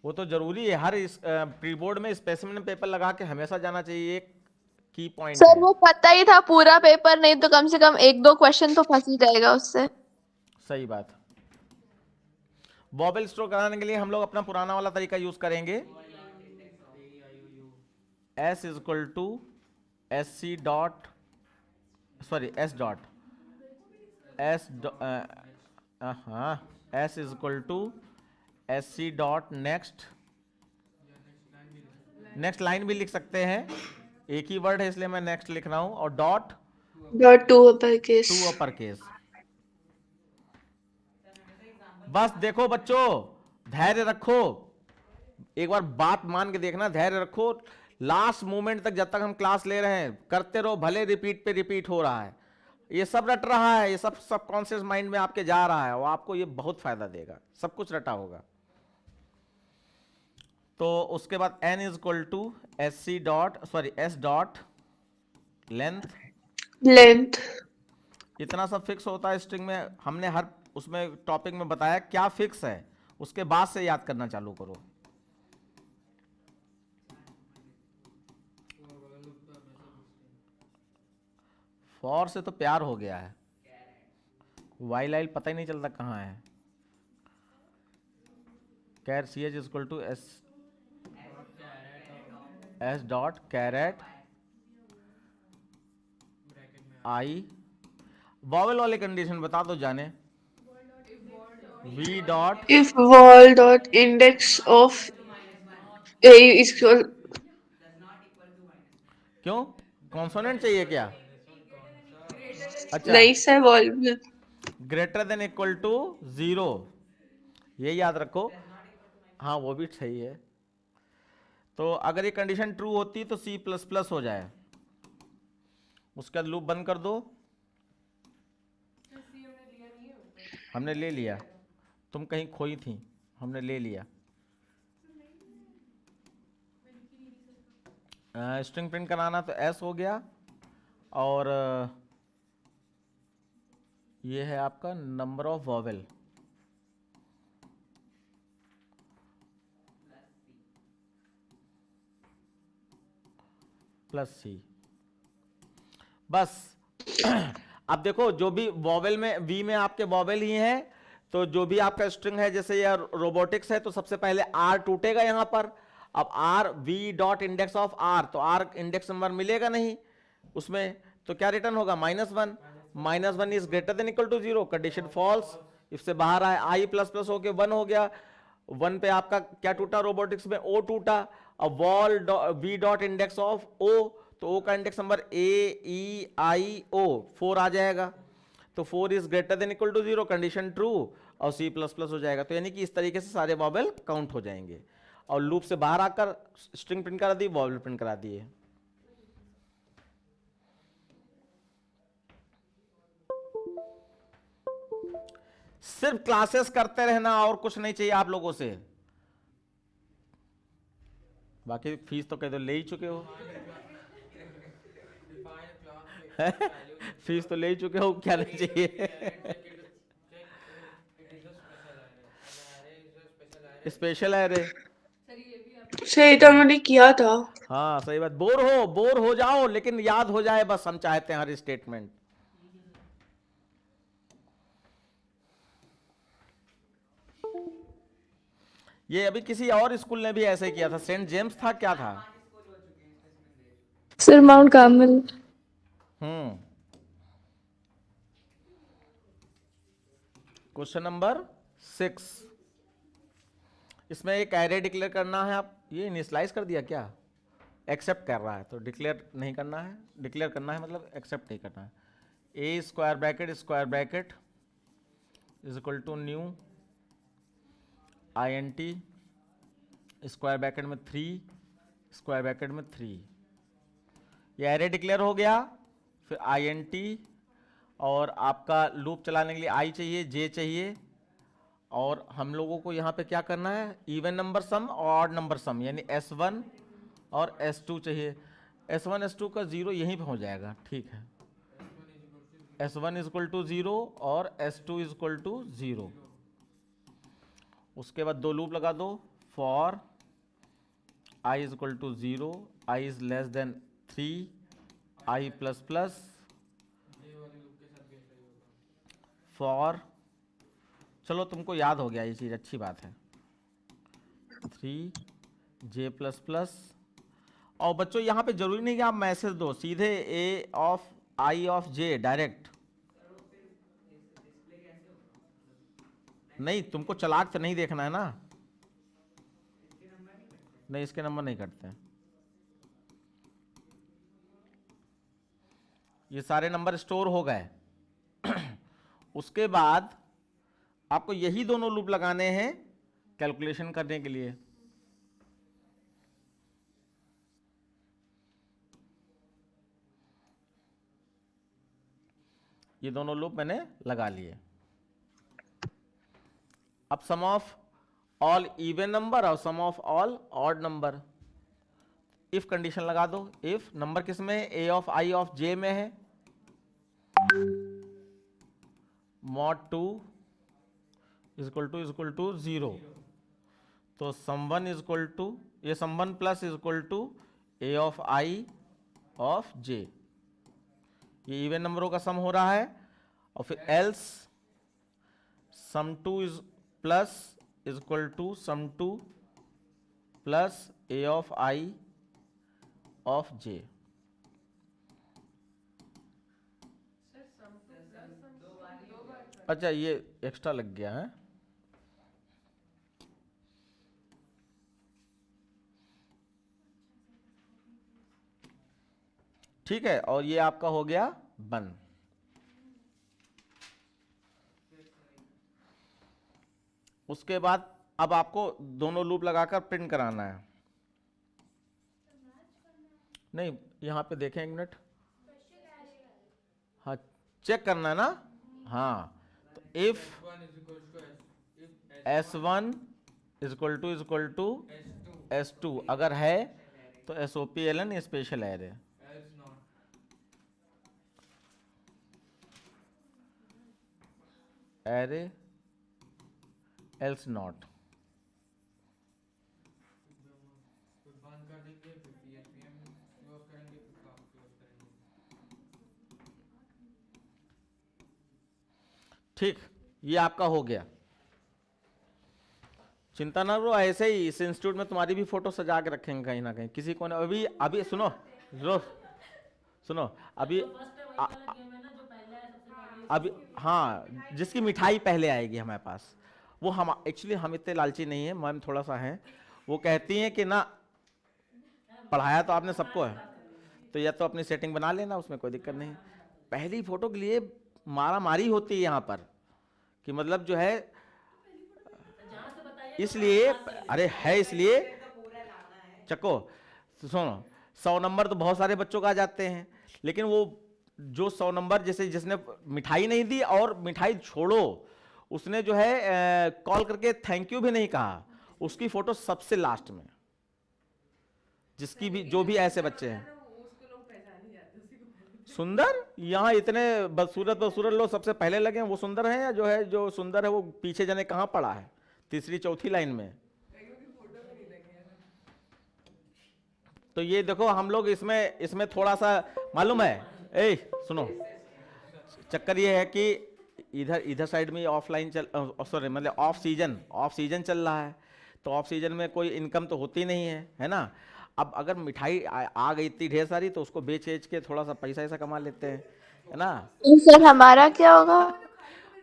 Speaker 1: वो तो जरूरी है, हर इस प्री बोर्ड में स्पेसिमेन पेपर लगा के हमेशा जाना चाहिए, एक की पॉइंट
Speaker 3: सर
Speaker 1: है।
Speaker 3: वो पता ही था पूरा पेपर नहीं तो कम से कम एक दो क्वेश्चन तो फंस ही जाएगा उससे।
Speaker 1: सही बात। बॉबल स्टोर कराने के लिए हम लोग अपना पुराना वाला तरीका यूज करेंगे। S is equal to S C dot, sorry S dot, S हाँ, S is equal to S C dot next. Next line भी लिख सकते हैं, एक ही वर्ड है इसलिए मैं नेक्स्ट लिख रहा हूं, और dot
Speaker 4: dot to upper case.
Speaker 1: To upper case. बस देखो बच्चों, धैर्य रखो, एक बार बात मान के देखना, धैर्य रखो, लास्ट मोमेंट तक जब तक हम क्लास ले रहे हैं करते रहो, भले रिपीट पे रिपीट हो रहा है, ये सब रट रहा है, ये सब सबकॉन्शियस माइंड में आपके जा रहा है, वो आपको ये बहुत फायदा देगा, सब कुछ रटा होगा। तो उसके बाद n is equal to S C dot, sorry S dot length.
Speaker 4: Length.
Speaker 1: इतना सब फिक्स होता है स्ट्रिंग में, हमने हर उसमें टॉपिक में बताया क्या फिक्स है, उसके बाद से याद करना चालू करो। फॉर से तो प्यार हो गया है, वाइल आइल पता ही नहीं चलता कहाँ है। Char C H equal to S S dot caret I. Vowel वाली कंडीशन बता दो जाने। V dot,
Speaker 4: if val dot index of इसको।
Speaker 1: क्यों कॉन्सोनेंट चाहिए क्या। अच्छा,
Speaker 4: नहीं sir val.
Speaker 1: Greater than equal to 0, ये याद रखो। हाँ वो भी सही है। तो अगर ये कंडीशन ट्रू होती तो सी प्लस प्लस हो जाए, उसके बाद लूप बंद कर दो। हमने ले लिया, तुम कहीं खोई थी, हमने ले लिया। स्ट्रिंग प्रिंट कराना तो एस हो गया, और ये है आपका नंबर ऑफ वॉवेल, प्लस सी। बस अब देखो जो भी वॉवेल में, वी में आपके वॉवेल ही है, तो जो भी आपका स्ट्रिंग है, जैसे ये रोबोटिक्स है तो सबसे पहले आर टूटेगा यहां पर। अब R V dot index of R, तो आर इंडेक्स नंबर मिलेगा नहीं उसमें, तो क्या रिटर्न होगा -1। -1 is greater than equal to 0, condition false, इससे बाहर आए, आई प्लस प्लस होके 1 हो गया। 1 पे आपका क्या टूटा रोबोटिक्स में, ओ टूटा। अब vowel V dot index of O, तो ओ का इंडेक्स नंबर AEIO 4 आ जाएगा, तो 4 is greater than equal to 0, condition true, और C प्लस प्लस हो जाएगा। तो यानी कि इस तरीके से सारे वॉवेल काउंट हो जाएंगे, और लूप से बाहर आकर स्ट्रिंग प्रिंट करा दी, वॉवेल प्रिंट करा दिए। सिर्फ क्लासेस करते रहना और कुछ नहीं चाहिए आप लोगों से। बाकी फीस तो कह दो ले ही चुके हो। फीस तो ले ही चुके हो, क्या नहीं चाहिए। स्पेशल एरे,
Speaker 4: सर ये तो हमने किया था।
Speaker 1: हाँ सही बात। बोर हो जाओ लेकिन याद हो जाए, बस हम चाहते हैं हर स्टेटमेंट। ये अभी किसी और स्कूल ने भी ऐसे किया था, सेंट जेम्स था क्या था?
Speaker 3: Sir mount Carmel.
Speaker 1: Question number 6, इसमें एक एरे डिक्लेयर करना है। आप ये इनिशियलाइज कर दिया क्या? एक्सेप्ट कर रहा है तो डिक्लेयर नहीं करना है, डिक्लेयर करना है मतलब एक्सेप्ट नहीं करना है। A square bracket is equal to new INT square bracket में 3 स्क्वायर ब्रैकेट में 3। ये एरे डिक्लेयर हो गया। फिर INT और आपका लूप चलाने के लिए I चाहिए, J चाहिए, और हम लोगों को यहाँ पे क्या करना है, इवन नंबर सम और ऑड नंबर सम, यानी S1 और S2 चाहिए। S1 S2 का 0 यहीं पे हो जाएगा, ठीक है। S1 इज इक्वल टू 0 और S2 इज इक्वल टू 0। उसके बाद 2 लूप लगा दो, for I is equal to 0, I is less than 3, I plus plus, for, चलो तुमको याद हो गया ये चीज़, अच्छी बात है, 3 J प्लस प्लस। और बच्चों यहाँ पे जरूरी नहीं कि आप मैसेज दो, सीधे A of I of J direct नहीं, तुमको चलाक तो नहीं देखना है ना। नहीं, इसके नंबर नहीं कटते हैं। ये सारे नंबर स्टोर हो गए। उसके बाद आपको यही दोनों लूप लगाने हैं कैलकुलेशन करने के लिए। ये दोनों लूप मैंने लगा लिए। अब sum of all even number और sum of all odd number, if condition लगा दो। इफ नंबर किस में है, A of I of J में है, mod 2 इज इक्वल टू 0, तो सम 1 इज इक्वल टू, ये sum 1 plus is equal to A of I of J, ये इवन नंबरों का सम हो रहा है। और फिर else sum 2 is plus is equal to sum 2 plus A of I of J। अच्छा ये एक्स्ट्रा लग गया है, ठीक है। और ये आपका हो गया बंद। उसके बाद अब आपको दोनों लूप लगाकर प्रिंट कराना है। नहीं, यहाँ पे देखें एक मिनट, हाँ चेक करना है ना, हाँ। तो if S1 is equal to S2 अगर है तो SOPLN special array, array else not. ठीक, ये आपका हो गया। चिंता ना करो, ऐसे ही इस इंस्टीट्यूट में तुम्हारी भी फोटो सजा के रखेंगे कहीं ना कहीं, किसी को ना। अभी अभी सुनो अभी अभी हाँ, जिसकी मिठाई पहले आएगी हमारे पास, वो हम एक्चुअली हम इतने लालची नहीं है, मैम थोड़ा सा है। वो कहती हैं कि ना पढ़ाया तो आपने सबको है, तो या तो अपनी सेटिंग बना लेना, उसमें कोई दिक्कत नहीं। पहली फोटो के लिए मारा मारी होती है यहाँ पर, कि मतलब जो है इसलिए, अरे है इसलिए चको सुनो, 100 नंबर तो बहुत सारे बच्चों का आ जाते हैं, लेकिन वो जो 100 नंबर जैसे जिसने मिठाई नहीं दी, और मिठाई छोड़ो उसने जो है कॉल करके थैंक यू भी नहीं कहा, उसकी फोटो सबसे लास्ट में, जिसकी भी जो भी ऐसे बच्चे हैं।
Speaker 2: उसको लोग पहचान ही जाते हैं, उसी को पहले।
Speaker 1: सुंदर, यहाँ इतने बदसूरत लोग सबसे पहले लगे हैं, वो सुंदर है या जो है जो सुंदर है वो पीछे जाने कहाँ पड़ा है, तीसरी चौथी लाइन में। तो ये देखो हम लोग इसमें थोड़ा सा मालूम है, ए सुनो, चक्कर ये है कि इधर साइड में ऑफलाइन सॉरी मतलब ऑफ सीजन चल रहा है, तो ऑफ सीजन में कोई इनकम तो होती नहीं है ना। अब अगर मिठाई आ गई इतनी ढेर सारी, तो उसको बेच के थोड़ा सा पैसा ऐसा कमा लेते हैं, है ना।
Speaker 3: तो सर हमारा क्या होगा?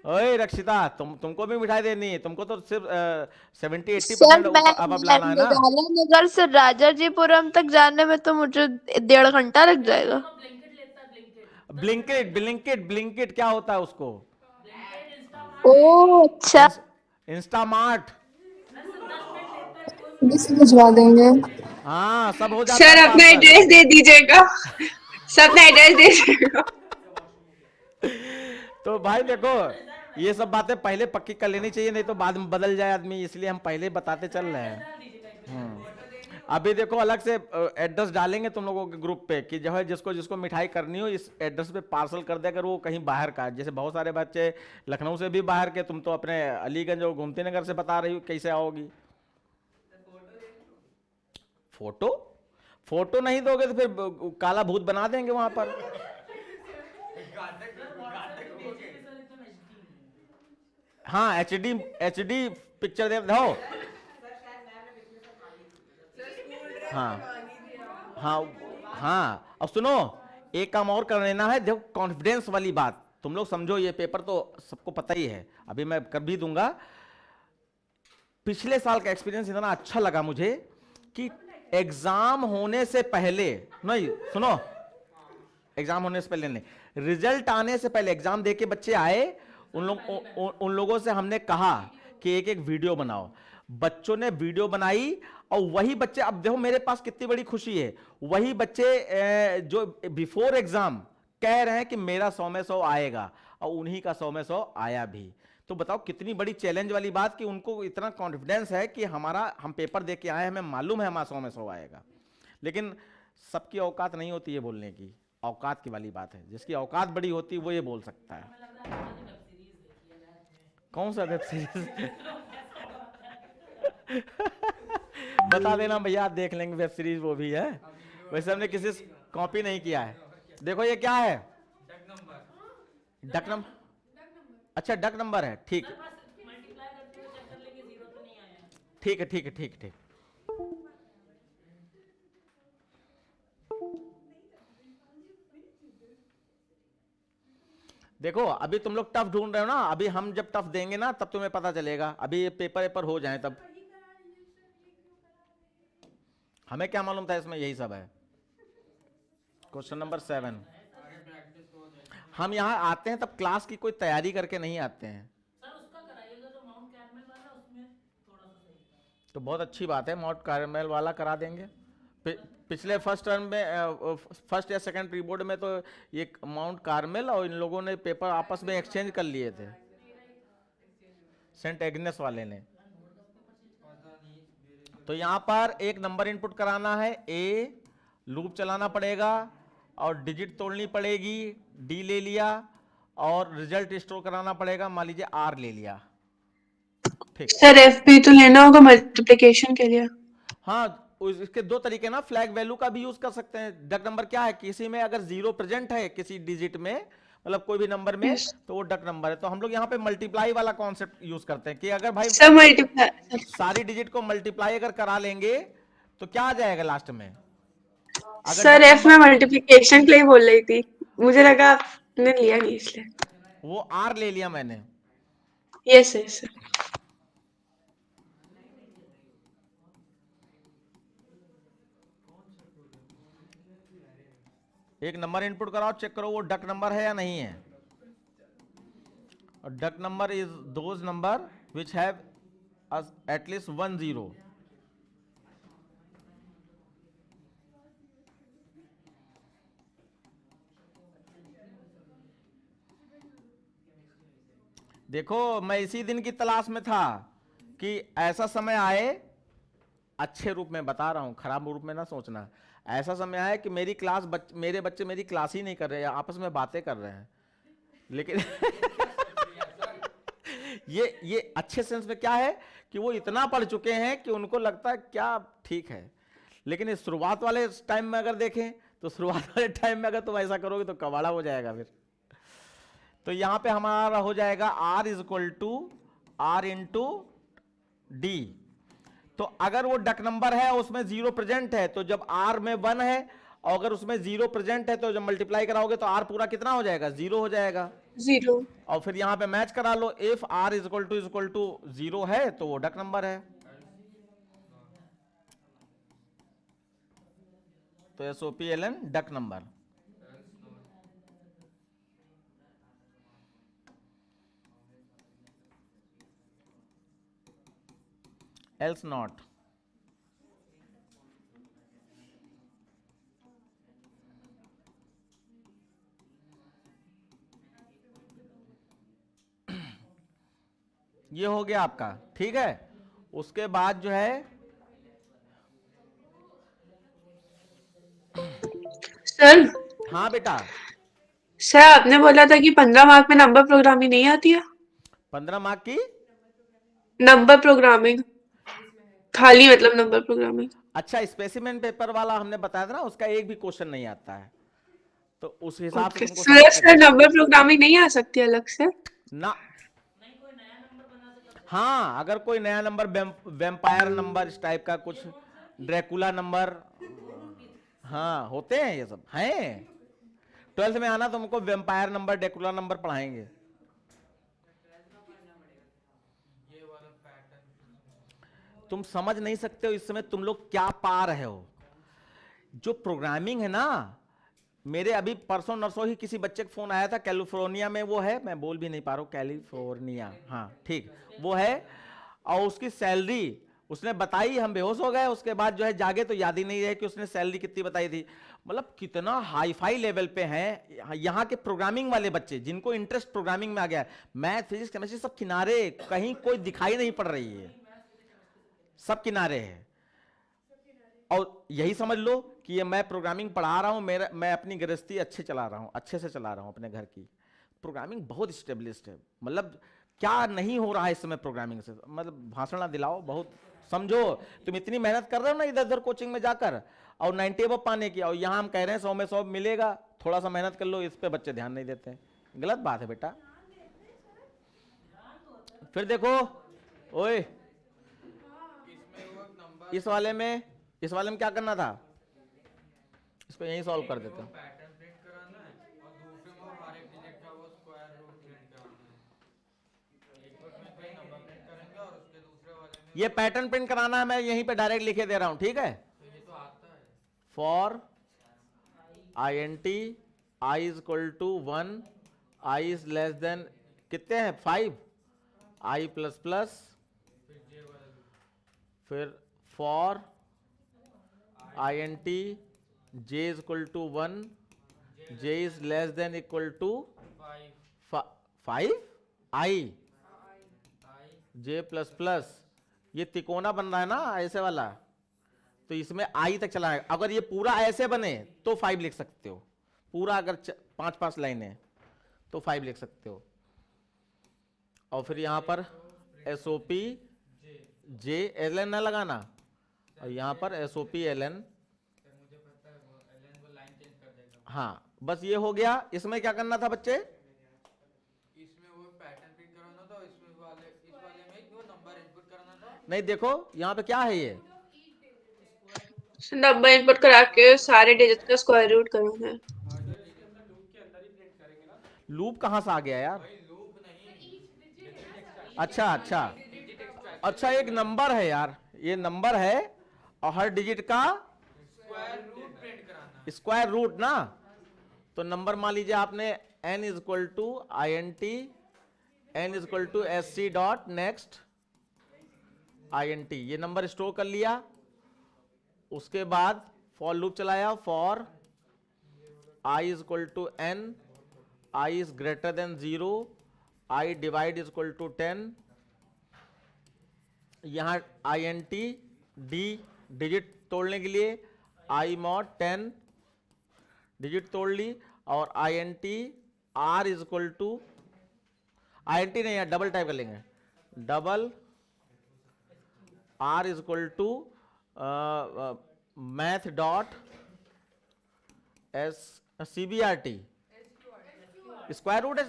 Speaker 1: ओए रक्षिता, तुमको भी मिठाई देनी है, तुमको तो सिर्फ 70-80%
Speaker 3: सर मैं
Speaker 1: अब लाना है ना।
Speaker 3: मेघालय नगर से राजाजीपुरम तक जाने में तो मुझे 1.5 घंटा लग जाएगा।
Speaker 1: ब्लिंकिट क्या होता है उसको?
Speaker 3: ओह अच्छा,
Speaker 1: इंस्टामार्ट।
Speaker 4: बस भिजवा देंगे।
Speaker 1: हाँ सब हो जाता
Speaker 4: सर
Speaker 1: है
Speaker 4: अपना
Speaker 1: पार्सल।
Speaker 4: एड्रेस दे दीजिएगा, सर अपना एड्रेस दे दीजिएगा।
Speaker 1: तो भाई देखो, ये सब बातें पहले पक्की कर लेनी चाहिए, नहीं तो बाद में बदल जाए आदमी, इसलिए हम पहले बताते चल रहे हैं। अभी देखो अलग से एड्रेस डालेंगे तुम लोगों के ग्रुप पे कि जो है जिसको जिसको मिठाई करनी हो इस एड्रेस पे पार्सल कर दे, अगर वो कहीं बाहर का है। जैसे बहुत सारे बच्चे लखनऊ से भी बाहर के, तुम तो अपने अलीगंज और गोमती नगर से बता रही हो, कैसे आओगी? फोटो नहीं दोगे तो फिर काला भूत बना देंगे वहां पर। हाँ एचडी पिक्चर दे दो। हाँ हाँ हाँ, अब सुनो, एक काम और कर लेना है, देखो कॉन्फिडेंस वाली बात तुम लोग समझो, ये पेपर तो सबको पता ही है, अभी मैं कर भी दूंगा। पिछले साल का एक्सपीरियंस इतना अच्छा लगा मुझे कि एग्जाम होने से पहले, नहीं सुनो, एग्जाम होने से पहले नहीं, रिजल्ट आने से पहले एग्जाम देके बच्चे आए, उन लोगों से हमने कहा कि एक एक वीडियो बनाओ। बच्चों ने वीडियो बनाई, और वही बच्चे, अब देखो मेरे पास कितनी बड़ी खुशी है, वही बच्चे जो बिफोर एग्जाम कह रहे हैं कि मेरा 100 में 100 आएगा, और उन्हीं का 100 में 100 आया भी। तो बताओ कितनी बड़ी चैलेंज वाली बात कि उनको इतना कॉन्फिडेंस है कि हम पेपर दे के आए, हमें मालूम है हमारा 100 में 100 आएगा। लेकिन सबकी औकात नहीं होती है बोलने की, औकात की वाली बात है, जिसकी औकात बड़ी होती है वो ये बोल सकता है। कौन सा वेब सीरीज? बता देना भैया, देख लेंगे वेब सीरीज वो भी है। वैसे हमने किसी से कॉपी नहीं किया है। देखो ये क्या है, डक नंबर, अच्छा डक नंबर है, ठीक ठीक है ठीक है ठीक ठीक। देखो अभी तुम लोग टफ ढूंढ रहे हो ना, अभी हम जब टफ देंगे ना तब तुम्हें पता चलेगा, अभी ये पेपर हो जाए तब। हमें क्या मालूम था इसमें यही सब है। क्वेश्चन नंबर 7, हम यहाँ आते हैं तब क्लास की कोई तैयारी करके नहीं आते हैं। तो बहुत अच्छी बात है, माउंट कार्मेल वाला करा देंगे। पिछले फर्स्ट टर्म में, फर्स्ट या सेकंड प्री बोर्ड में तो ये माउंट कार्मेल और इन लोगों ने पेपर आपस में एक्सचेंज कर लिए थे, सेंट एग्नेस वाले ने। तो यहाँ पर एक नंबर इनपुट कराना है, ए, लूप चलाना पड़ेगा और डिजिट तोड़नी पड़ेगी, डी ले लिया, और रिजल्ट स्टोर कराना पड़ेगा, मान लीजिए आर ले लिया, ठीक।
Speaker 4: सर एफ भी तो लेना होगा मल्टीप्लिकेशन के लिए।
Speaker 1: हाँ इसके दो तरीके ना, फ्लैग वैल्यू का भी यूज कर सकते हैं। डक नंबर क्या है, किसी में अगर 0 प्रेजेंट है किसी डिजिट में, मतलब कोई भी नंबर में, तो वो डक नंबर है। तो हम लोग यहाँ पे मल्टीप्लाई वाला कॉन्सेप्ट यूज करते हैं कि अगर भाई
Speaker 4: सर मल्टीप्लाई,
Speaker 1: सारी डिजिट को मल्टीप्लाई अगर करा लेंगे तो क्या आ जाएगा लास्ट में।
Speaker 4: सर एफ में मल्टीप्लिकेशन के लिए बोल रही थी, मुझे लगा आपने लिया नहीं इसलिए।
Speaker 1: वो आर ले लिया मैंने।
Speaker 4: Yes sir.
Speaker 1: एक नंबर इनपुट कराओ, चेक करो वो डक नंबर है या नहीं है। और duck number is those number which have at least 1 0। देखो मैं इसी दिन की तलाश में था कि ऐसा समय आए, अच्छे रूप में बता रहा हूं, खराब रूप में ना सोचना, ऐसा समय आए कि मेरी क्लास मेरे बच्चे मेरी क्लास ही नहीं कर रहे हैं, आपस में बातें कर रहे हैं। लेकिन ये अच्छे सेंस में क्या है कि वो इतना पढ़ चुके हैं कि उनको लगता है क्या ठीक है। लेकिन इस शुरुआत वाले टाइम में अगर देखें तो शुरुआत वाले टाइम में अगर तुम ऐसा करोगे तो कबाड़ा हो जाएगा फिर। तो यहां पे हमारा हो जाएगा R is equal to R into D. तो अगर वो डक नंबर है उसमें 0 प्रेजेंट है, तो जब R में 1 है और अगर उसमें 0 प्रेजेंट है तो जब मल्टीप्लाई कराओगे तो R पूरा कितना हो जाएगा, 0 हो जाएगा।
Speaker 4: 0।
Speaker 1: और फिर यहां पे मैच करा लो, if R is equal to 0 है तो वो डक नंबर है। तो SOPLN duck number. Else not. ये हो गया आपका, ठीक है। उसके बाद जो है
Speaker 4: सर
Speaker 1: हाँ बेटा,
Speaker 4: सर आपने बोला था कि 15 मार्क में नंबर प्रोग्रामिंग नहीं आती है।
Speaker 1: 15 मार्क की।
Speaker 4: नंबर प्रोग्रामिंग खाली मतलब नंबर प्रोग्रामिंग।
Speaker 1: अच्छा, स्पेसिमेन पेपर वाला हमने बताया था ना, उसका एक भी क्वेश्चन नहीं आता है, तो उस हिसाब से
Speaker 4: ओके
Speaker 1: तुमको समझ
Speaker 4: सर,
Speaker 1: के
Speaker 4: सर नंबर प्रोग्रामिंग नहीं आ सकती अलग से।
Speaker 1: ना। हाँ, अगर कोई नया नंबर, वेम्पायर नंबर, इस टाइप का कुछ, ड्रैकुला नंबर, हाँ होते हैं, ये सब हैं। 12th में आना, तुमको वेम्पायर नंबर, ड्रैकुला नंबर पढ़ाएंगे। तुम समझ नहीं सकते हो इस समय तुम लोग क्या पा रहे हो। जो प्रोग्रामिंग है ना, मेरे अभी परसों नरसों ही किसी बच्चे का फोन आया था, कैलिफोर्निया में वो है, मैं बोल भी नहीं पा रहा हूँ, कैलिफोर्निया, हाँ ठीक वो है। और उसकी सैलरी उसने बताई, हम बेहोश हो गए। उसके बाद जो है जागे तो याद ही नहीं रहे कि उसने सैलरी कितनी बताई थी। मतलब कितना हाई फाई लेवल पे हैं यहाँ के प्रोग्रामिंग वाले बच्चे, जिनको इंटरेस्ट प्रोग्रामिंग में आ गया है। मैथ, फिजिक्स, केमिस्ट्री सब किनारे, कहीं कोई दिखाई नहीं पड़ रही है, सब किनारे है। और यही समझ लो कि ये मैं प्रोग्रामिंग पढ़ा रहा हूं, मैं अपनी गृहस्थी अच्छे चला रहा हूं, अच्छे से चला रहा हूं अपने घर की। प्रोग्रामिंग बहुत स्टेब्लिश्ड है। मतलब क्या नहीं हो रहा है इस समय प्रोग्रामिंग से, मतलब भाषण ना दिलाओ, बहुत समझो। तुम इतनी मेहनत कर रहे हो ना इधर उधर कोचिंग में जाकर, और 90 अब पाने की, और यहाँ हम कह रहे हैं 100 में 100 मिलेगा, थोड़ा सा मेहनत कर लो, इस पे बच्चे ध्यान नहीं देते हैं। गलत बात है बेटा। फिर देखो, ओए इस वाले में क्या करना था, इसको यहीं सॉल्व कर देते हैं।
Speaker 5: पैटर्न प्रिंट कराना है और दूसरे में वो हर एक डिजिट का वो स्क्वायर रूट प्रिंट कराना है। एक में कोई नंबर प्रिंट करेंगे और उसके दूसरे वाले में
Speaker 1: ये पैटर्न प्रिंट कराना है, मैं यहीं पे डायरेक्ट लिखे दे रहा हूं, ठीक है।
Speaker 5: तो ये तो आता है।
Speaker 1: For INT I is equal to 1, I is less than कितने हैं 5, I प्लस प्लस, फिर for INT J is equal to 1, J is less than equal to 5 I J plus plus. ये तिकोना बन रहा है ना ऐसे वाला, तो इसमें I तक चला है। अगर ये पूरा ऐसे बने तो 5 लिख सकते हो, पूरा अगर 5-5 लाइनें तो 5 लिख सकते हो। और फिर यहां पर SOP J LN ना लगाना, और यहां पर SOP LN।
Speaker 5: मुझे पता है वो एलन वो लाइन चेंज कर देगा।
Speaker 1: हाँ बस ये हो गया। इसमें क्या करना था बच्चे,
Speaker 5: इसमें वो पैटर्न प्रिंट कराना था, इसमें इस वाले में वो नंबर इनपुट करना था।
Speaker 1: नहीं देखो यहाँ पे क्या है, ये
Speaker 4: नंबर इनपुट करा के सारे डिजिट का स्क्वायर रूट करना है।
Speaker 1: लूप कहाँ से आ गया यार।
Speaker 5: लूप नहीं,
Speaker 1: अच्छा अच्छा अच्छा, एक नंबर है यार, ये नंबर है और हर डिजिट का
Speaker 5: स्क्वायर रूट प्रिंट कराना।
Speaker 1: स्क्वायर रूट ना। तो नंबर मान लीजिए आपने n is equal to INT n is equal to SC dot next INT, ये नंबर स्टोर कर लिया। उसके बाद फॉर लूप चलाया, for I is equal to n, I is greater than 0, I divide is equal to 10, यहाँ INT D digit तोड़ने के लिए I mod 10 डिजिट तोड़ ली, और INT R is equal to, INT नहीं है, डबल टाइप कर लेंगे, double R is equal to math dot S CBRT, square root है,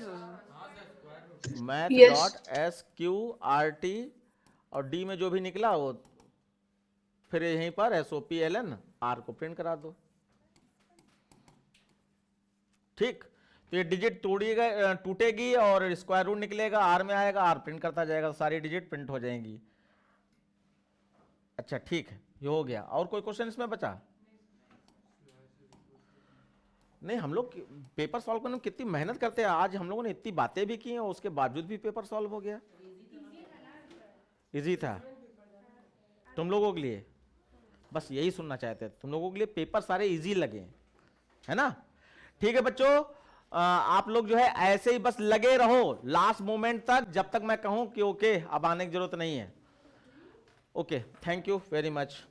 Speaker 1: मैथ
Speaker 4: Yes.
Speaker 1: डॉट SQRT, और डी में जो भी निकला वो फिर यहीं पर SOPLN R को प्रिंट करा दो। ठीक, तो ये डिजिट तोड़िएगा, टूटेगी और स्क्वायर रूट निकलेगा, R में आएगा, R प्रिंट करता जाएगा, सारी डिजिट प्रिंट हो जाएंगी। अच्छा ठीक है, ये हो गया। और कोई क्वेश्चन इसमें बचा? नहीं, हम लोग पेपर सॉल्व करने में कितनी मेहनत करते हैं, आज हम लोगों ने इतनी बातें भी की हैं, उसके बावजूद भी पेपर सॉल्व हो गया। इजी था तुम लोगों के लिए, बस यही सुनना चाहते थे, तुम लोगों के लिए पेपर सारे इजी लगे, है ना? ठीक है बच्चों, आप लोग जो है ऐसे ही बस लगे रहो लास्ट मोमेंट तक, जब तक मैं कहूं कि ओके अब आने की जरूरत नहीं है। Okay, thank you very much.